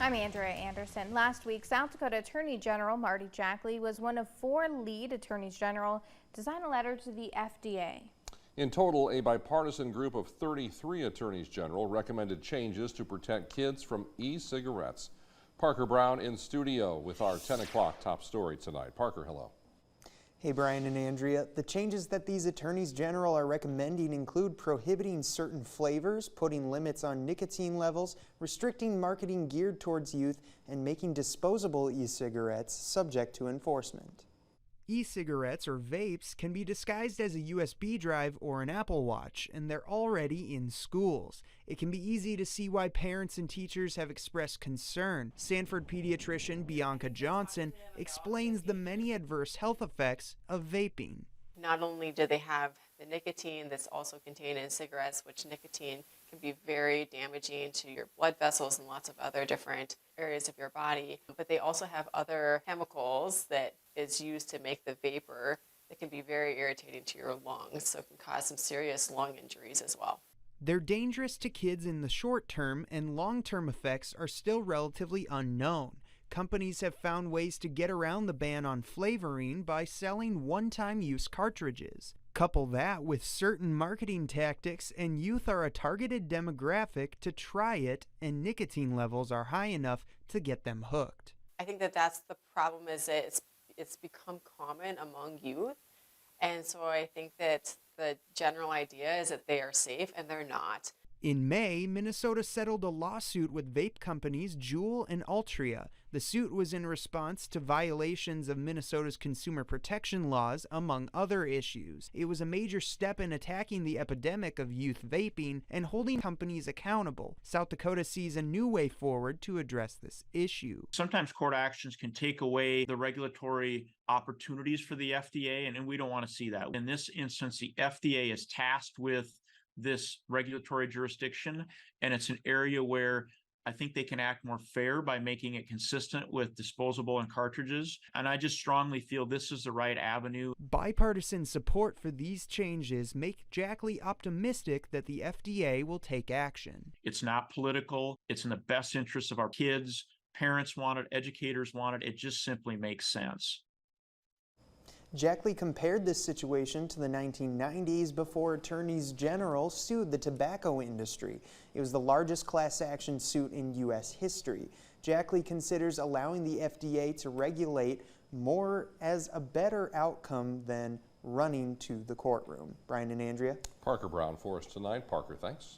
I'm Andrea Anderson. Last week, South Dakota Attorney General Marty Jackley was one of 4 lead attorneys general to sign a letter to the FDA. In total, a bipartisan group of 33 attorneys general recommended changes to protect kids from e-cigarettes. Parker Brown in studio with our 10 o'clock top story tonight. Parker, hello. Hey Brian and Andrea, the changes that these attorneys general are recommending include prohibiting certain flavors, putting limits on nicotine levels, restricting marketing geared towards youth, and making disposable e-cigarettes subject to enforcement. E-cigarettes or vapes can be disguised as a USB drive or an Apple Watch, and they're already in schools. It can be easy to see why parents and teachers have expressed concern. Sanford pediatrician Bianca Johnson explains the many adverse health effects of vaping. Not only do they have the nicotine that's also contained in cigarettes, which nicotine can be very damaging to your blood vessels and lots of other different areas of your body, but they also have other chemicals that is used to make the vapor that can be very irritating to your lungs, so it can cause some serious lung injuries as well. They're dangerous to kids in the short term, and long-term effects are still relatively unknown. Companies have found ways to get around the ban on flavoring by selling one-time use cartridges. Couple that with certain marketing tactics, and youth are a targeted demographic to try it, and nicotine levels are high enough to get them hooked. I think that that's the problem, is that it's become common among youth, and so I think that the general idea is that they are safe, and they're not. In May, Minnesota settled a lawsuit with vape companies Juul and Altria. The suit was in response to violations of Minnesota's consumer protection laws, among other issues. It was a major step in attacking the epidemic of youth vaping and holding companies accountable. South Dakota sees a new way forward to address this issue. Sometimes court actions can take away the regulatory opportunities for the FDA, and we don't want to see that. In this instance, the FDA is tasked with this regulatory jurisdiction, and it's an area where I think they can act more fair by making it consistent with disposable and cartridges, and I just strongly feel this is the right avenue. Bipartisan support for these changes make Jackley optimistic that the FDA will take action. It's not political. It's in the best interest of our kids. Parents want it, educators want it. It just simply makes sense. Jackley compared this situation to the 1990s before attorneys general sued the tobacco industry. It was the largest class action suit in U.S. history. Jackley considers allowing the FDA to regulate more as a better outcome than running to the courtroom. Brian and Andrea. Parker Brown for us tonight. Parker, thanks.